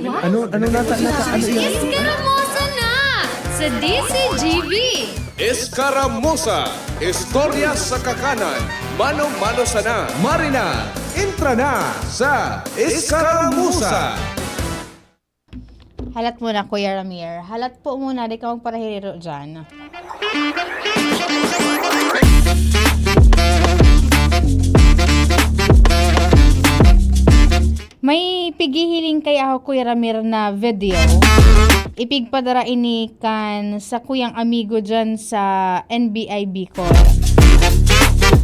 Ano nata ano yan? Iskaramosa na sa DCGV. Escaramuza, istorya sa kakanan, mano-mano sana. Marina, entra na sa Escaramuza. Halat muna, Kuya Ramir. Halat po muna, di ka magparahiriro dyan. May pigihiling kay ako, Kuya Ramir, na video. Ipigpadara ini kan sa kuyang amigo dyan sa NBI Bicol.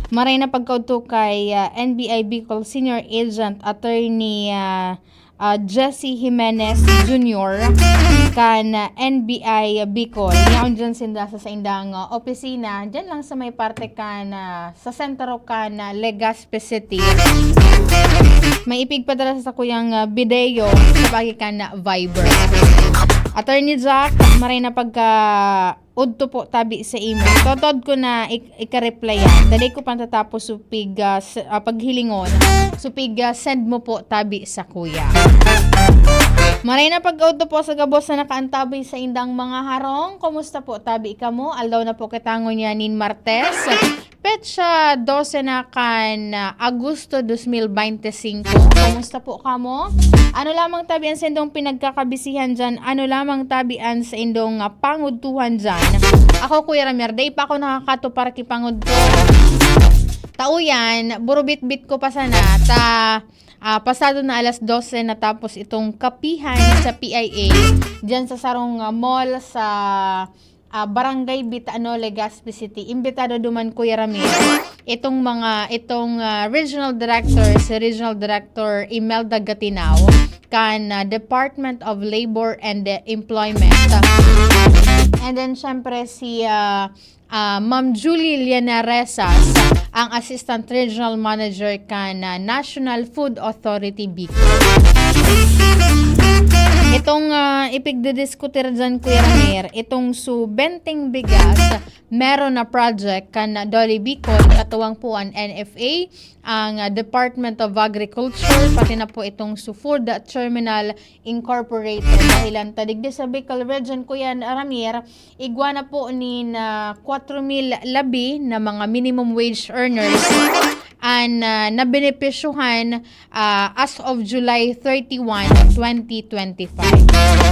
Maray na pagkauto kay NBI Bicol Senior Agent Attorney Jesse Jimenez Jr. kan NBI Bicol. Ngayon dyan sinda sa indang opisina. Dyan lang sa may parte kan sa sentro kan Legazpi City. May ipigpadala sa kuyang video sa bagi kan Viber. Attorney Jack, maray na pagka udto po tabi sa email. Totod ko na ika-reply yan. Dali ko pang tatapos supig paghilingon. Supig send mo po tabi sa kuya. Maray na pag-auto po sa gabos na nakaantabi sa indang mga harong. Kumusta po tabi ka mo? Aldaw na po kitango niya nin Martes. Petsa 12 na kan Agosto 2025. Kumusta po ka mo? Ano lamang tabian sa indong pinagkakabisihan dyan? Ano lamang tabian sa indong pangudtuhan dyan? Ako, Kuya Ramir, day pa ako nakakato para kipangudto. Tao yan, burubit-bit ko pa sana. Pasado na alas 12 na tapos itong kapihan sa PIA dyan sa sarong mall sa Barangay Bitano, Legazpi City. Imbitado duman, Kuya Ramir. Itong regional director, si Regional Director Imelda Gatinao kan Department of Labor and Employment. And then syempre si Ma'am Julie Lianaresas, ang Assistant Regional Manager kan National Food Authority Bicol. Itong ipigdidiskutir dyan, Kuya Ramir, itong subenteng bigas, meron na project kan Dolly Bicol, katuwang po ang NFA, ang Department of Agriculture, pati na po itong Food Terminal Incorporated. Dahilan tadigdi sa Bicol Region, Kuya Ramir, igwa na po ni 4,000 labi na mga minimum wage earners na benepisyuhan as of July 31, 2025.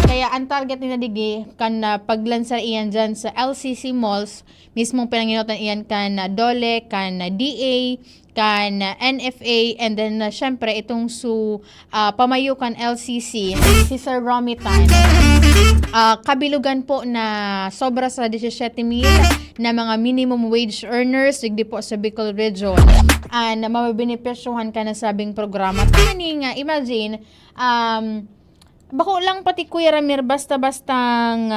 Kaya ang target nila digi kan paglansar iyan dyan sa LCC malls, mismong pinanginotan iyan kan DOLE, kan DA, kan NFA, and then syempre itong pamayukan LCC, si Sir Romy Tan. Kabilugan po na sobra sa 17,000 na mga minimum wage earners digdi po sa Bicol Region na mabebenepisyohan ka na sabing programa. Kani nga, imagine, bako lang pati Kuya Ramir, basta-bastang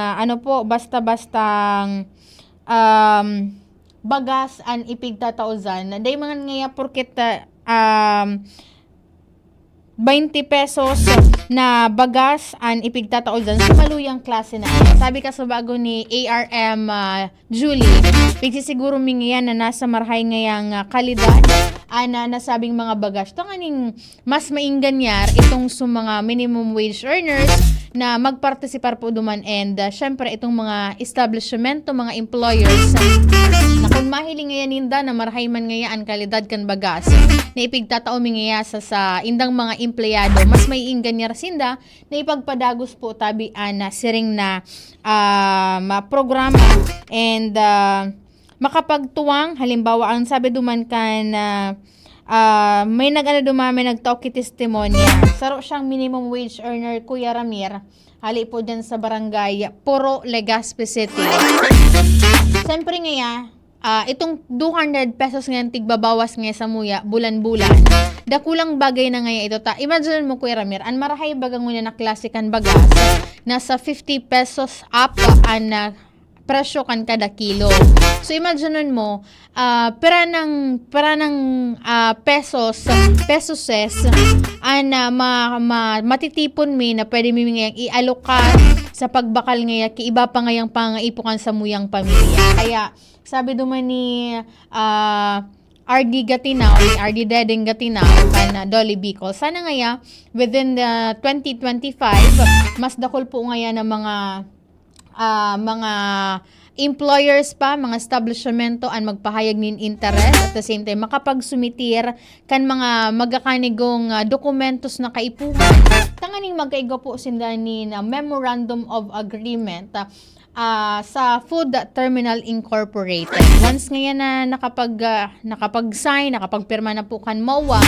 bagas an ipigtatauzan. Day mga ngaya porket 20 pesos na bagas an ipigtatauzan sa maluyang klase na. Sabi ka sa bago ni ARM Julie, pigsisiguro mingayan na nasa marhay ngayang kalidad na nasabing mga bagas. Ito nganing mas mainganyar itong mga minimum wage earners na magpartisipar po duman, and syempre itong mga establishment, mga employers na kung mahiling ngayon ninda na marhay man ngayon kalidad kan bagas na ipigtatao mingaya sa indang mga empleyado, mas may inganyar sinda na ipagpadagos po tabi na siring na programa and makapagtuwang. Halimbawa, ang sabi duman kan may nagtao testimonya. Saro siyang minimum wage earner, Kuya Ramir. Hali po dyan sa barangay Puro, Legazpi City. Siyempre nga, itong 200 pesos ngayon tigbabawas nga sa muya, bulan-bulan. Dakulang bagay na nga ito. Imagine mo, Kuya Ramir, ang marahay bagang na klasikan bagas, nasa 50 pesos up na presyo kan kada kilo. So imagine mo, pera ng pesos matitipon mi na pwede mi ngayang ialokan sa pagbakal ngaya ki iba pa ngayang pangaipukan sa muyang pamilya. Kaya sabi duman ni RD Gatinaw, RD Dedeng Gatinaw, kan Dolly Bicol. Sana ngaya, within the 2025, mas dakol po ngaya ng mga employers pa, mga establishmento ang magpahayag nin interest at the same time makapagsumitir kan mga magakanigong dokumentos na kaipuhan. Tanganing magkaigo po sinda ni Memorandum of Agreement sa Food Terminal Incorporated. Once ngayon na nakapag-sign, nakapagpirma na po kan MOA,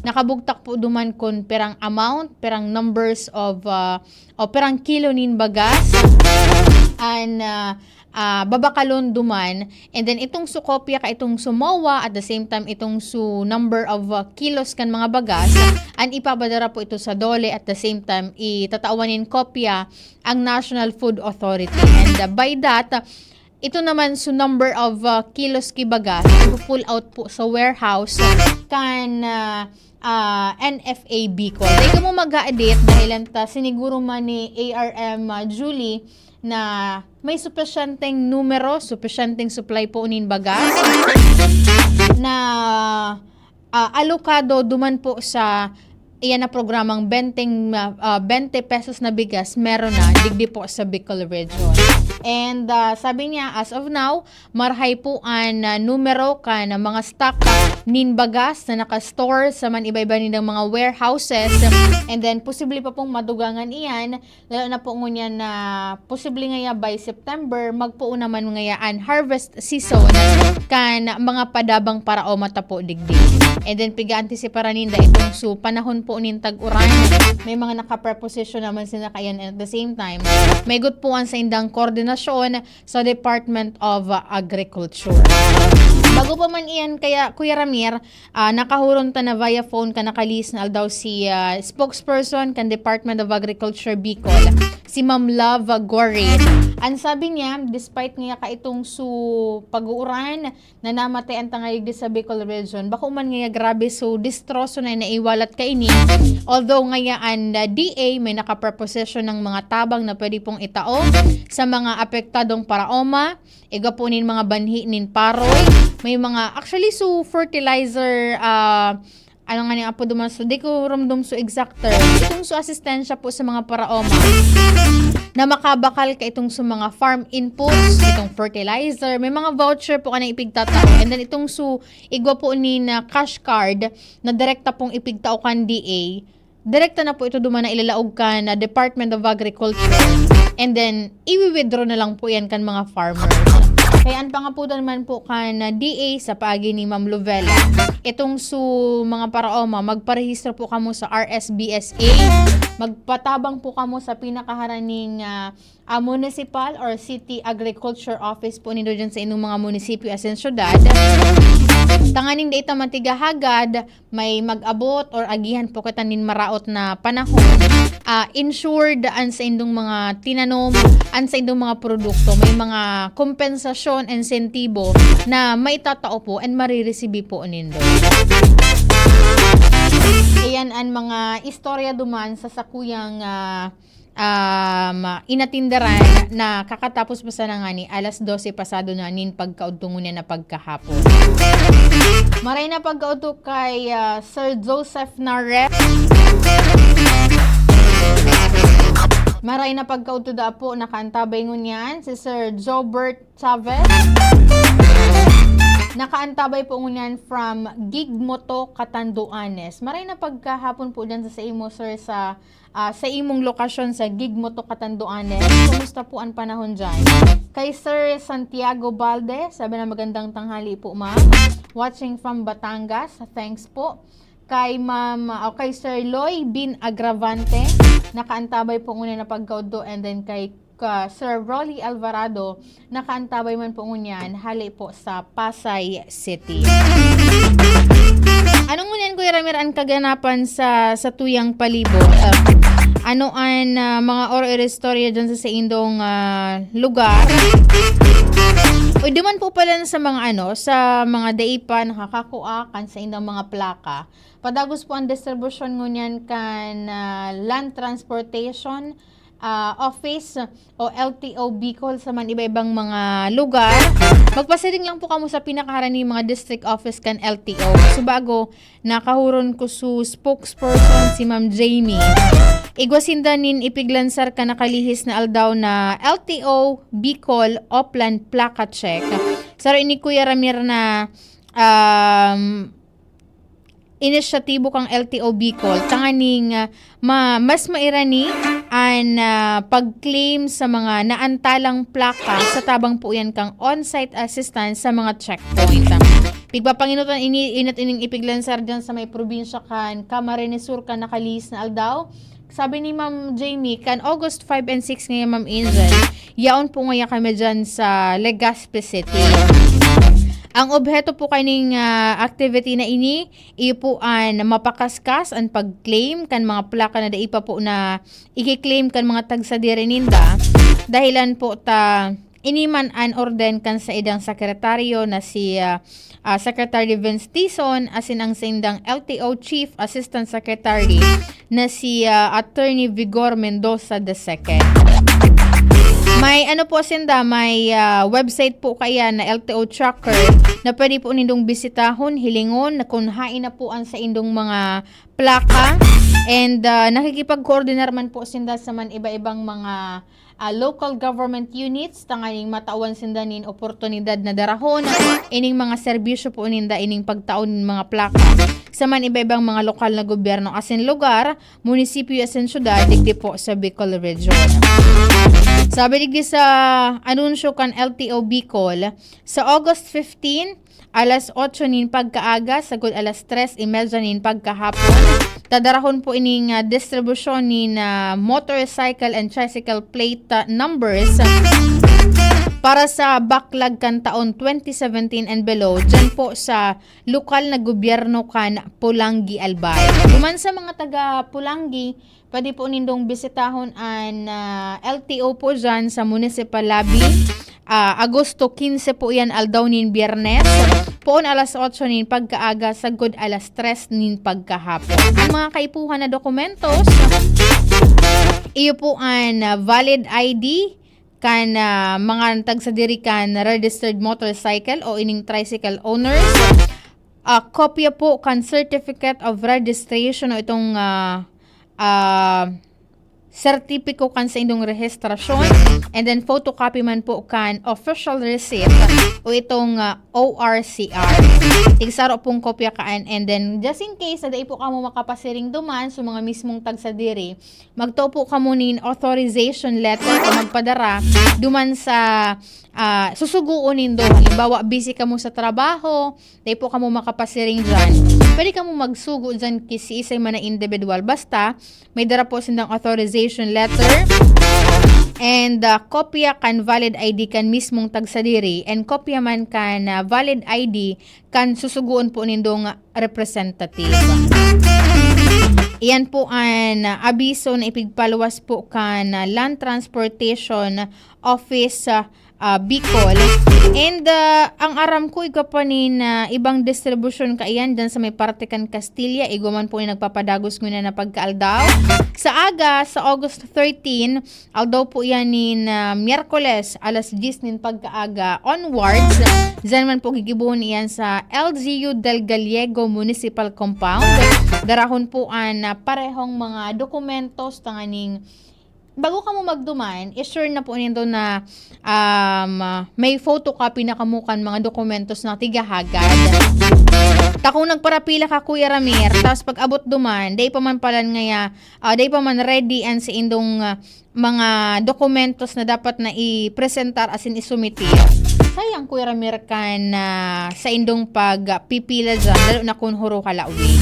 nakabugtak po duman kon perang amount, perang numbers of o perang kilo nin bagas and babakalon duman, and then itong su kopya ka itong sumawa at the same time itong su number of kilos kan mga bagas and ipabadara po ito sa DOLE at the same time itataawanin kopya ang National Food Authority, and by that ito naman su number of kilos ki bagas ipo-pull out po sa warehouse kan NFA Bicol. Dahil mo mag-a-edit dahil ta siniguro man ni ARM Julie na may supisyenteng numero, supisyenteng supply po unin bagas na alokado duman po sa iyan na programang 20 pesos na bigas meron na digdi po sa Bicol Region. And sabi niya, as of now, marhay po ang numero ka na mga stock nin bagas na nakastore sa man iba-iba nilang mga warehouses, and then posible pa pong madugangan iyan, lalo na po ngunyan na posible ngaya by September, magpuo naman ngayaan harvest season kan mga padabang para o mata po digdi. And then piga-antisipara ninda itong su panahon po nin tag-uran, may mga naka-preposition naman sila kayan, and at the same time, may good po ang sa indang koordinasyon sa Department of Agriculture. Bago pa man iyan, kaya Kuya Ramir, nakahuron ta na via phone ka nakalis na daw si spokesperson kan Department of Agriculture Bicol, si Ma'am Love Gorin. Ang sabi niya, despite nga ka itong su pag-uuran na namatay ang tangayig di sa Bicol Region, bako man nga grabe so distroso na naiwalat ka ini, although ngayaan DA may nakapreposition ng mga tabang na pwede pong itao sa mga apektadong paraoma, igapunin mga banhi nin paroy, may mga actually so fertilizer ano nga ni apo duman so di ko ramdom so exacter itong so asistensya po sa mga paraoma na makabakal ka itong sa mga farm inputs, itong fertilizer, may mga voucher po ka na ipigtatao, and then itong so igwa po ni na cash card na direkta pong ipigtao kan DA, direkta na po ito duman na ilalaog ka na Department of Agriculture, and then i-withdraw na lang po yan kan mga farmers. Kaya ang pangaputan naman po kan DA sa paagi ni Ma'am Lovella, itong su mga paraoma, magparehistro po kamo sa RSBSA, magpatabang po kamo sa pinakaharaning municipal or city agriculture office po nindo dyan sa inyong mga munisipyo asin syudad. Tanganing data matigahagad, may mag-abot or agihan po katanin maraot na panahon, insured an sa indong mga tinanom, an sa indong mga produkto, may mga kompensasyon, insentibo na maitatao po and marireceive po nindo. Ayan ang mga istorya duman sa sakuyang inatindaran na kakatapos pa sa nangani alas 12 pasado na nin pagkaudtungo niya na pagkahapon. Maray na pagkauto kay Sir Joseph Narep. Maray na pagkauto da po nakaantabay ngunyan si Sir Jobert Chavez. Nakaantabay po ngunyan from Gigmoto, Catanduanes. Maray na pagkahapon po dyan sa imo sir sa imong lokasyon sa Gigmoto, Catanduanes. Kumusta po ang panahon dyan? Kay Sir Santiago Balde, sabi na magandang tanghali po ma'am. Watching from Batangas, thanks po. Kay kay Sir Loy Bin Agravante, nakaantabay po ngunyan na pagkaudo, and then kay Sir Rolly Alvarado, nakaantabay man po ngunyan hali po sa Pasay City. Anong ngunyan Kuya Ramir ang kaganapan sa tuyang palibot? Ano ang mga or-istorya dyan sa indong lugar? O duman po pala sa mga sa mga daipa nakakakuakan sa indang mga plaka. Padagos po ang distribution ngunyan kan land transportation office o LTO Bicol sa man iba-ibang mga lugar, magpasiring lang po kamo sa pinakaharani mga district office kan LTO. So bago, nakahuron ko su spokesperson si Ma'am Jamie. Igwasindanin ipiglansar ka nakalihis na aldaw na LTO Bicol Oplan Plaka Check. Saro ini Kuya Ramir na inisyatibo kang LTO Bicol tanganing mas mairani an pag-claim sa mga naantalang plaka sa tabang po yan kang on-site assistance sa mga checkpoint. Pigpapanginutan inat ining ipiglansar dyan sa may probinsya kan Camarines Sur kan nakalis na aldaw. Sabi ni Ma'am Jamie, kan August 5 and 6 ngayon Ma'am Angel, yaon po ngaya kami dyan sa Legazpi City. Ang objeto po kaning activity na ini, iyo po an mapakaskas ang pag-claim kan mga plaka na daipa po na i-claim kan mga tagsadirininda. Dahilan po ta iniman an orden kan sa idang sekretaryo na si Secretary Vince Tison asin ang sa indang LTO Chief Assistant Secretary na si Attorney Vigor Mendoza II. May ano po sinda, may website po kaya na LTO Tracker na pwede po nindong bisitahon, hilingon, na kunhain na po ang sa indong mga plaka and nakikipag-coordinar man po sinda sa man iba-ibang mga local government units tanganing matawan sinda nin oportunidad na darahon ining mga serbisyo po ninda ining pagtaon nin mga plaka sa man iba-ibang mga lokal na gobyerno asin lugar, munisipyo asin syudad digdi po sa Bicol Region. Sabi digdi sa anunsyo kan LTO Bicol, sa August 15, alas 8 nin pagkaaga, sagod alas 3:30 nin pagkahapon, tadarahon po ining distribusyon nin motorcycle and tricycle plate numbers para sa backlog kan taon 2017 and below dyan po sa lokal na gobyerno kan Pulangi, Albay. Duman sa mga taga Pulangi, pwede po nindong bisitahon ang LTO po dyan sa municipal lobby. Agosto 15 po yan aldaw nin Biyernes. Poon alas 8 nin pagkaaga, sagod alas 3 nin pagkahapon. Ang mga kaipuhan na dokumentos, iyo po ang valid ID kan mga tagsadiri kan registered motorcycle o ining tricycle owners. Kopya po kan certificate of registration o itong sertipiko kan sa indong rehistrasyon and then photocopy man po kan official receipt o itong ORCR. Tigsaro pong kopya kaan and then just in case na po kamo makapasiring duman sa mga mismong tagsadiri, magtuo po kamo nin authorization letter o magpadara duman sa susuguon nindo. Halimbawa, busy ka mo sa trabaho, dahil po ka mo makapasiring dyan. Pwede ka mo magsugo dyan kisi isay man na individual. Basta, may dara po sindang authorization letter and kopya kan valid ID kan mismong tagsadiri and kopya man kan valid ID kan susuguon po nindong representative. Iyan po ang abiso na ipigpaluwas po kan Land Transportation Office Bicol. And ang aram ko ikapanin ibang distribution kaiyan dyan sa may parte kan Castilla. Iguman po yung nagpapadagos ko na pagkaaldaw. Sa aga, sa August 13, aldaw po yan nin Miyerkules, alas 10 nin pagkaaga onwards. Dyan man po gigibuhon iyan sa LGU del Gallego Municipal Compound. Darahon po ang parehong mga dokumentos tanganing bago ka mo magduman, i-sure na po nindo na may photocopy na kamukan mga dokumentos na tigahagad. Kung nagparapila ka Kuya Ramir, tapos pag abot duman, day pa man palan ngaya, day pa man ready ang sa indong mga dokumentos na dapat na i-presentar asin isumiti. Sayang Kuya Ramir kan sa indong pagpipila dyan, lalo na kung huro kalawig.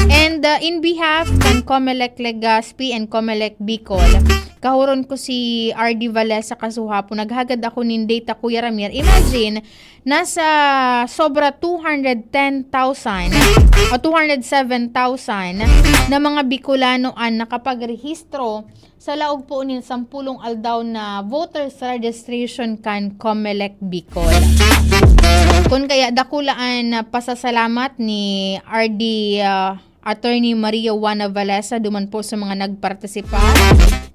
And in behalf kan Comelec Legazpi and Comelec Bicol, kahuron ko si RD Valesa kasuhapo. Naghagad ako nin data Kuya Ramir. Imagine, nasa sobra 210,000 o 207,000 na mga Bicolano ang nakapagrehistro sa laog po nin 10 aldaw na voters registration kan Comelec Bicol. Kung kaya dakulaan pasasalamat ni RD Attorney Maria Juana Valesa duman po sa mga nagpartisipa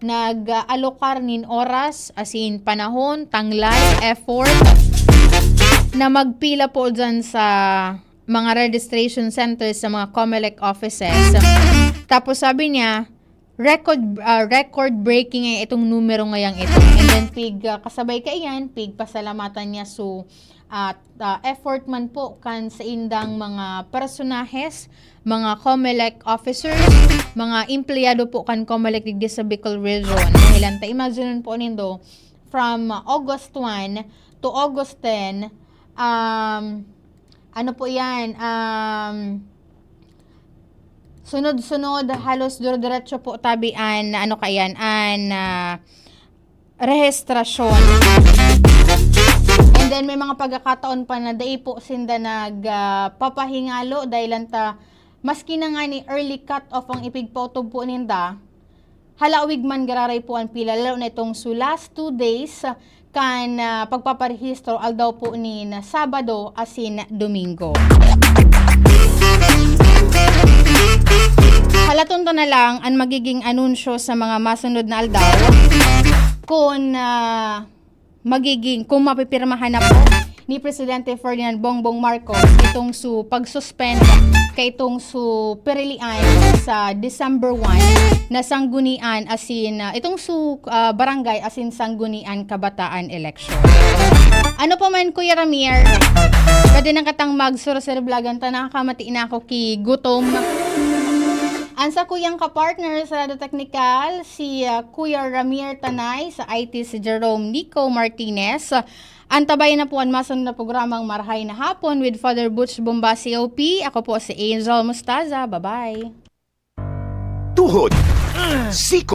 nag-alokar nin oras, as in panahon, tanglay, effort, na magpila po dyan sa mga registration centers sa mga COMELEC offices. Tapos sabi niya, record breaking ay itong numero ngayang ito. And then kasabay ka iyan, pasalamatan niya so effort man po kan sa indang mga personahes, mga COMELEC officers, mga empleyado po kan COMELEC digdi sa Bicol Region. Dahil imagine po nindo from August 1 to August 10, ano po yan, sunod-sunod, halos diretso po tabian, ano kayan, rehistrasyon. And then may mga pagkakataon pa na dai po sinda nagpapahingalo dahil maski na nga ni early cut-off ang ipigpautob po ninda, halawig man gararay po ang pila, lalo na itong last 2 days kan pagpaparehistro aldaw po ni na Sabado asin Domingo. Halatunto na lang ang magiging anunsyo sa mga masunod na aldaw kung kung mapipirmahan na po ni Presidente Ferdinand Bongbong Marcos itong pag-suspend kay itong perilian sa December 1 na sanggunian asin itong barangay asin sanggunian kabataan election. Ano pa man Kuya Ramir, pwede nang katang mag-surserblagan ta nakakamatiin ako ki gutom. Ansa kuyang kapartner sa Radio Technical, si Kuya Ramir Tanay, sa IT si Jerome Nico Martinez. Antabayan na po ang masunod na programang Marhay na Hapon with Father Butch Bomba COP. Ako po si Angel Mustaza. Bye-bye. Tuhod, siko.